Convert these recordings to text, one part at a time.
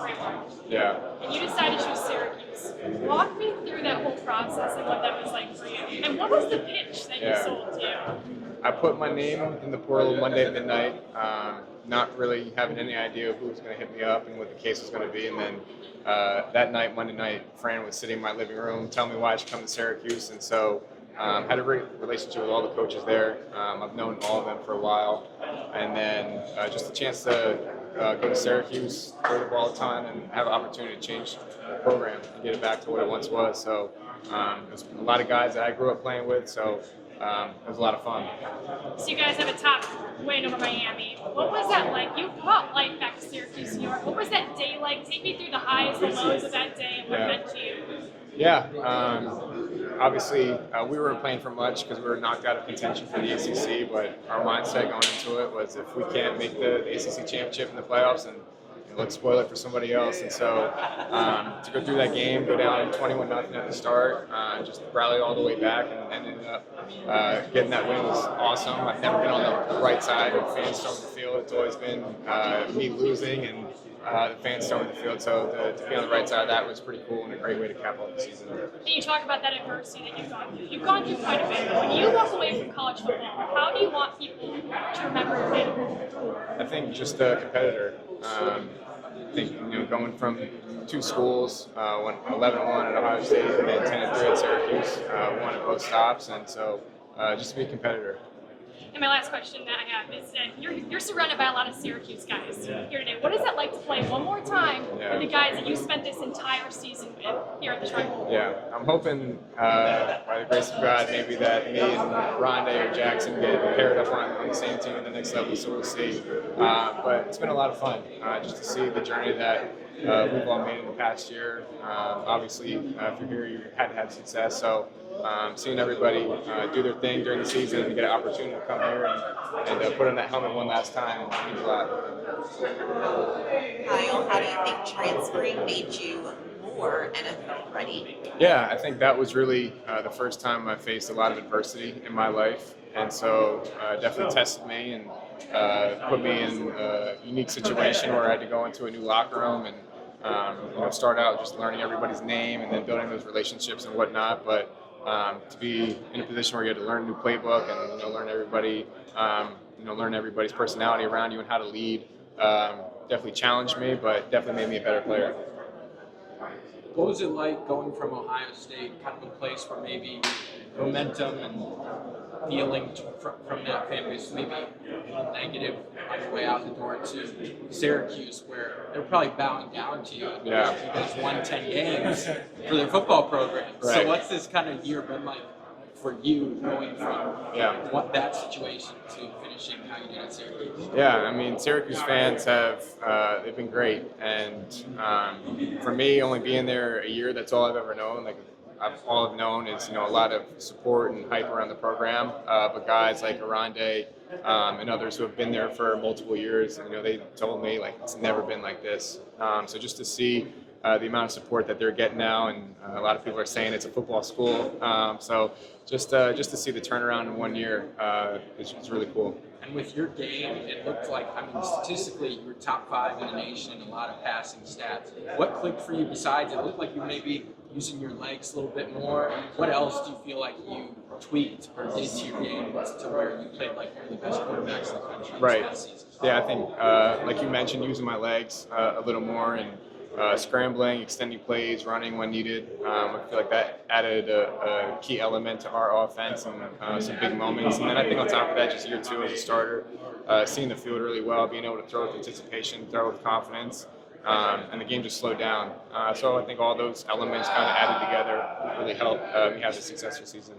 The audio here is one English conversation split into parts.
everyone. Yeah. And you decided to choose Syracuse. Walk me through that whole process and what that was like for you. And what was the pitch that you sold to? I put my name in the portal Monday at midnight, not really having any idea who was going to hit me up and what the case was going to be. And then that night, Monday night, Fran was sitting in my living room telling me why I should come to Syracuse. And so had a great relationship with all the coaches there. I've known all of them for a while. And then just a chance to go to Syracuse, throw the ball a ton, and have an opportunity to change the program and get it back to what it once was. So there's a lot of guys that I grew up playing with. So it was a lot of fun. So you guys have a top win over Miami. What was that like? You brought life back to Syracuse, New York. What was that day like? Take me through the highs and lows of that day and what it meant to you. Yeah, obviously we weren't playing for much because we were knocked out of contention for the ACC, but our mindset going into it was if we can't make the ACC championship in the playoffs, then let's spoil it for somebody else. And so to go through that game, go down 21-0 at the start, just rally all the way back and ended up getting that win was awesome. I've never been on the right side of fans storming the field. It's always been me losing and the fans storming the field. So to be on the right side of that was pretty cool and a great way to cap off the season. And you talk about that adversity that you've gone through. You've gone through quite a bit. When you walk away from college football, how do you want people to remember you? I think just a competitor. I think going from two schools, went 11-1 at Ohio State, and then 10-3 at Syracuse, won at both stops, and so just to be a competitor. And my last question that I have is that you're surrounded by a lot of Syracuse guys here today. What is it like to play one more time with the guys that you spent this entire season with here at the Triangle? Yeah, I'm hoping by the grace of God maybe that me and Oronde or Jackson get paired up on the same team at the next level, so we'll see. But it's been a lot of fun just to see the journey that we've all made in the past year. Obviously, if you're here, you had to have success. So seeing everybody do their thing during the season and get an opportunity to come here and put on that helmet one last time means a lot. Kyle, how do you think transferring made you more NFL ready? Yeah, I think that was really the first time I faced a lot of adversity in my life. And so definitely tested me and put me in a unique situation where I had to go into a new locker room and start out just learning everybody's name and then building those relationships and whatnot. But to be in a position where you had to learn a new playbook and learn everybody, learn everybody's personality around you and how to lead, definitely challenged me, but definitely made me a better player. What was it like going from Ohio State, kind of a place where maybe momentum and feeling from that fan base maybe a little negative on your way out the door, to Syracuse, where they're probably bowing down to you? Yeah. You guys won 10 games for their football program. Right. So what's this kind of year been like for you, going from that situation to finishing how you did at Syracuse? Yeah, I mean, Syracuse fans have they've been great, and for me, only being there a year, that's all I've ever known. All I've known is a lot of support and hype around the program. But guys like Oronde and others who have been there for multiple years, they told me it's never been like this. So just to see the amount of support that they're getting now, and a lot of people are saying it's a football school. So just to see the turnaround in 1 year is really cool. And with your game, it looked like, statistically, you were top 5 in the nation in a lot of passing stats. What clicked for you besides it? Looked like you maybe using your legs a little bit more. What else do you feel like you tweaked or did to your game to where you played like one of the best quarterbacks in the country Right. this season? Yeah, I think, like you mentioned, using my legs a little more and scrambling, extending plays, running when needed. I feel like that added a key element to our offense and some big moments. And then I think on top of that, just year 2 as a starter, seeing the field really well, being able to throw with anticipation, throw with confidence, and the game just slowed down. So I think all those elements kind of added together really helped me have a successful season.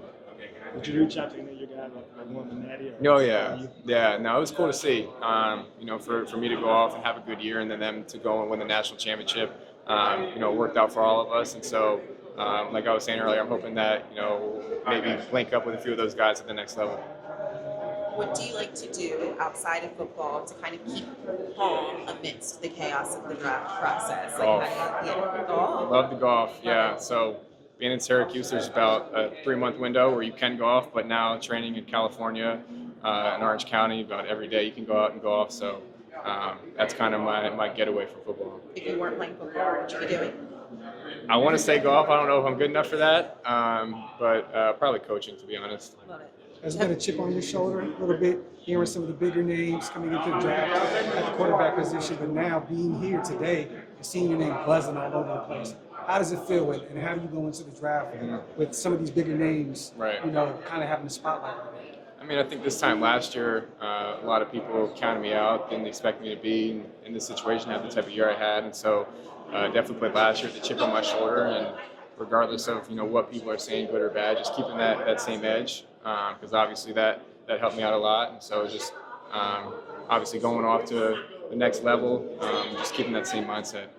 Did you reach out to any of your guys like one of the natty? Oh yeah. No, it was cool to see. For me to go off and have a good year, and then them to go and win the national championship. Worked out for all of us, and so like I was saying earlier, I'm hoping that maybe link up with a few of those guys at the next level. What do you like to do outside of football to kind of keep calm amidst the chaos of the draft process? Golf. How do you golf? Love to golf. Yeah. So being in Syracuse, there's about a 3-month window where you can golf, but now training in California, in Orange County, about every day you can go out and golf. So that's kind of my getaway from football. If you weren't playing football, what would you be doing? I want to say golf. I don't know if I'm good enough for that, but probably coaching, to be honest. Love it. Has been a chip on your shoulder a little bit, hearing some of the bigger names coming into the draft at the quarterback position, but now being here today and seeing your name buzzing all over the place. How does it feel, and how do you go into the draft with some of these bigger names, Right. kind of having the spotlight on them? I mean, I think this time last year, a lot of people counted me out, didn't expect me to be in this situation, have the type of year I had, and so definitely played last year with the chip on my shoulder, and regardless of what people are saying, good or bad, just keeping that same edge, because obviously that helped me out a lot, and so just obviously going off to the next level, just keeping that same mindset.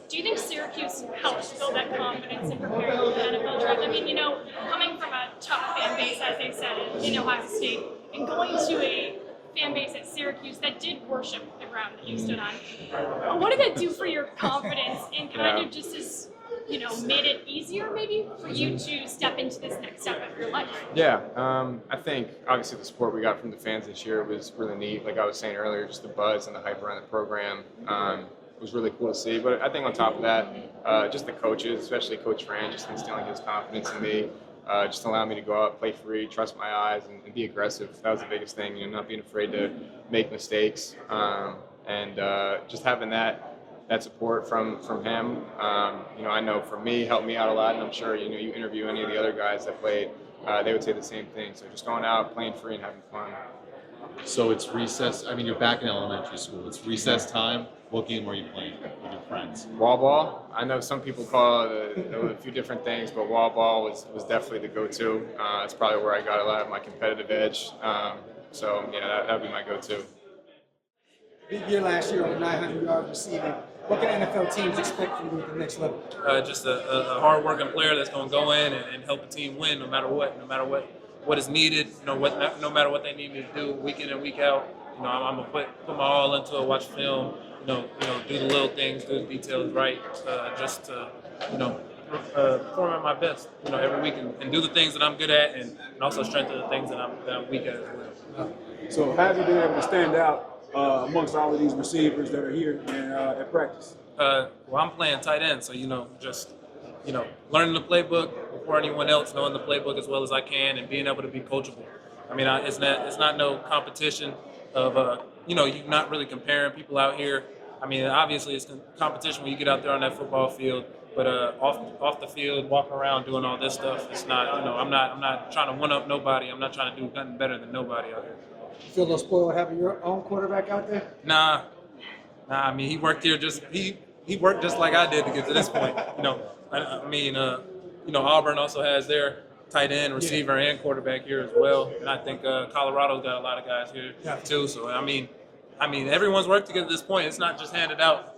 Do you think Syracuse helps build that confidence and prepare you for the NFL draft? I mean, coming from a tough fan base, as they said, in Ohio State, and going to a fan base at Syracuse that did worship the ground that you stood on, what did that do for your confidence and kind of just as, made it easier maybe for you to step into this next step of your life? Yeah, I think obviously the support we got from the fans this year was really neat. Like I was saying earlier, just the buzz and the hype around the program. Was really cool to see. But I think on top of that, just the coaches, especially Coach Fran, just instilling his confidence in me, just allowing me to go out, play free, trust my eyes, and be aggressive. That was the biggest thing, not being afraid to make mistakes, and just having that support from him. I know for me, helped me out a lot, and I'm sure you interview any of the other guys that played, they would say the same thing. So just going out, playing free, and having fun. So it's recess. I mean, you're back in elementary school. It's recess time. What game are you playing with your friends? Wall ball. I know some people call it a few different things, but wall ball was definitely the go-to. It's probably where I got a lot of my competitive edge. So yeah, that would be my go-to. Big year last year with 900 yards receiving. What can NFL teams expect from you at the next level? Just a hard-working player that's going to go in and help the team win no matter what is needed, no matter what they need me to do week in and week out. I'm gonna put my all into it, watch film, do the little things, do the details right, just to perform at my best, every week and do the things that I'm good at and also strengthen the things that I'm weak at as well. So how have you been able to stand out amongst all of these receivers that are here and at practice? Well, I'm playing tight end, so just learning the playbook before anyone else, knowing the playbook as well as I can, and being able to be coachable. I mean, it's not no competition of you're not really comparing people out here. I mean, obviously it's competition when you get out there on that football field, but off the field, walking around, doing all this stuff, it's not. I'm not trying to one up nobody. I'm not trying to do nothing better than nobody out here. You feel a little spoiled having your own quarterback out there? Nah. I mean, he worked here he worked just like I did to get to this point. I mean, Auburn also has their tight end, receiver, and quarterback here as well, and I think Colorado's got a lot of guys here too. So I mean, everyone's worked to get to this point. It's not just handed out,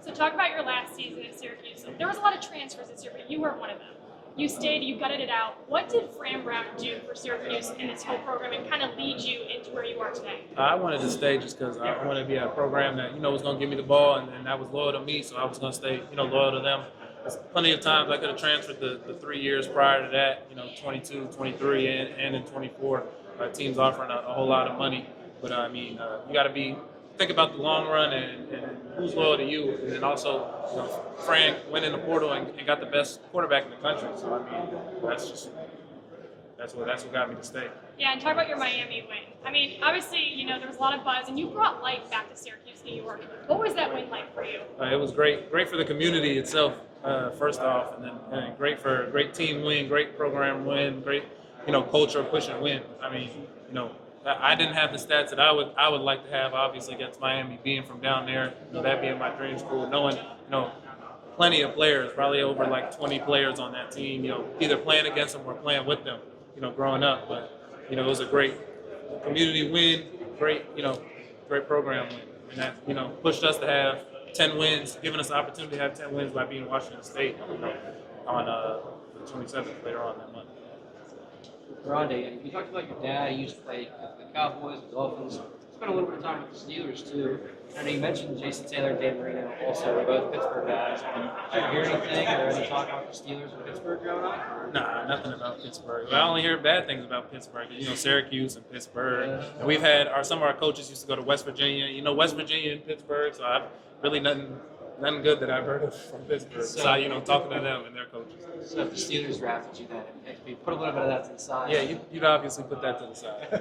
So talk about your last season at Syracuse. There was a lot of transfers this year, but you weren't one of them. You stayed, you gutted it out. What did Fran Brown do for Syracuse in this whole program and kind of lead you into where you are today? I wanted to stay just because I wanted to be at a program that, was going to give me the ball and that was loyal to me, so I was going to stay, loyal to them. There's plenty of times I could have transferred the 3 years prior to that, 22, 23, and in 24. Teams offering a whole lot of money. But, you got to think about the long run and who's loyal to you. And then also, Fran went in the portal and got the best quarterback in the country. So, that's what got me to stay. Yeah, and talk about your Miami win. I mean, obviously, there was a lot of buzz, and you brought life back to Syracuse, New York. What was that win like for you? It was great for the community itself, first off, and then great team win, great program win, great, culture push and win. I mean, I didn't have the stats that I would like to have, obviously, against Miami, being from down there, that being my dream school, knowing, plenty of players, probably over like 20 players on that team, either playing against them or playing with them, growing up. But, it was a great community win, great program win. And that, pushed us to have 10 wins, giving us the opportunity to have 10 wins by being Washington State, on the 27th later on that month. Oronde, you talked about your dad. He used to play for the Cowboys, the Dolphins. spent a little bit of time with the Steelers too. I know you mentioned Jason Taylor, Dan Marino, also they're both Pittsburgh guys. Did you hear anything or any talk about the Steelers or Pittsburgh growing up? Nah, nothing about Pittsburgh. I only hear bad things about Pittsburgh. You know, Syracuse and Pittsburgh. And we've had some of our coaches used to go to West Virginia. You know, West Virginia and Pittsburgh. So I've really nothing good that I've heard of from Pittsburgh. So you know, talking to them and their coaches. So if the Steelers drafted you, then if you put a little bit of that to the side. Yeah, you'd obviously put that to the side. Yeah.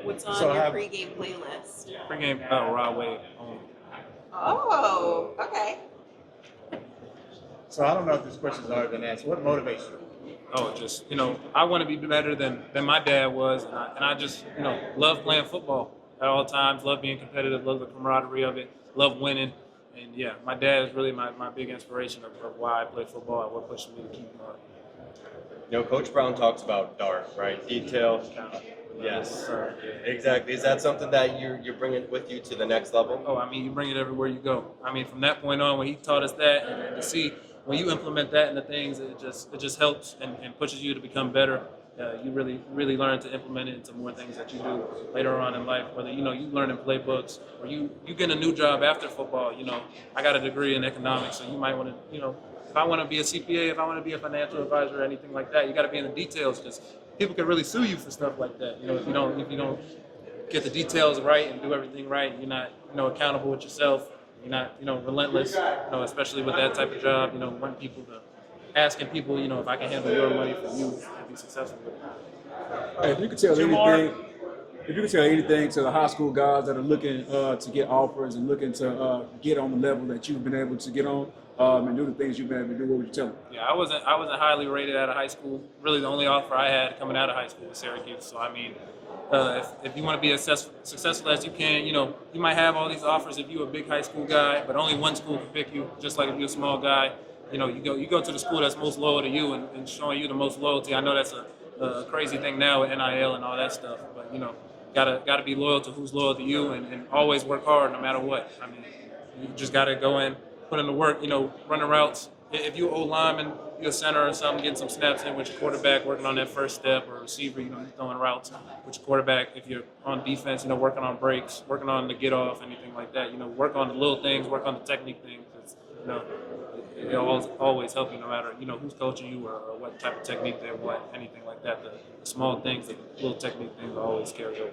What's on So your have- pregame playlist? Pre-game, Raw Wave. Oh, okay. So I don't know if this question's already been asked. What motivates you? Oh, just, you know, I want to be better than my dad was. And I just, you know, love playing football at all times, love being competitive, love the camaraderie of it, love winning. And yeah, my dad is really my big inspiration of why I play football and what pushes me to keep going. You know, Coach Brown talks about dart, right? Detail. Yes, exactly. Is that something that you're bringing with you to the next level? Oh, I mean, you bring it everywhere you go. I mean, from that point on, when he taught us that, and to see when you implement that into things, it just helps and pushes you to become better. You really learn to implement it into more things that you do later on in life. Whether you learn in playbooks or you get a new job after football. You know, I got a degree in economics, so you might want to, if I want to be a CPA, if I want to be a financial advisor or anything like that, you got to be in the details because people can really sue you for stuff like that. You know, if you don't get the details right and do everything right, you're not accountable with yourself. You're not relentless. Especially with that type of job. Wanting people to asking people, if I can handle your money for you and be successful with it. Hey, if you could tell anything to the high school guys that are looking to get offers and looking to get on the level that you've been able to get on and do the things you've been able to do, what would you tell them? Yeah, I wasn't highly rated out of high school. Really, the only offer I had coming out of high school was Syracuse. So I mean, if you want to be as successful as you can, you might have all these offers if you're a big high school guy, but only one school can pick you. Just like if you're a small guy, you go to the school that's most loyal to you and showing you the most loyalty. I know that's a crazy thing now with NIL and all that stuff, but gotta be loyal to who's loyal to you and always work hard no matter what. I mean, you just gotta go in, put in the work, running routes. If you're O lineman, you're a center or something, getting some snaps in with your quarterback, working on that first step, or receiver, you're throwing routes with your quarterback. If you're on defense, working on breaks, working on the get off, anything like that. Work on the little things, work on the technique things. It'll always help you no matter, who's coaching you or what type of technique they want, anything like that. The small things, the little technique things always carry over.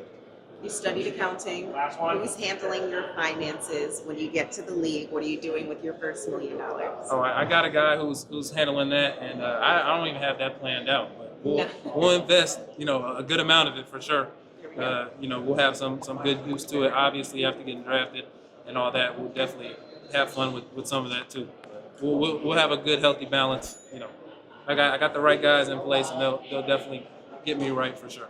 You studied accounting. Who's handling your finances when you get to the league? What are you doing with your first $1 million? Oh, I got a guy who's handling that, and I don't even have that planned out. But we'll invest, a good amount of it for sure. We'll have some good use to it. Obviously, after getting drafted and all that, we'll definitely have fun with some of that too. We'll have a good, healthy balance. I got the right guys in place, and they'll definitely get me right for sure.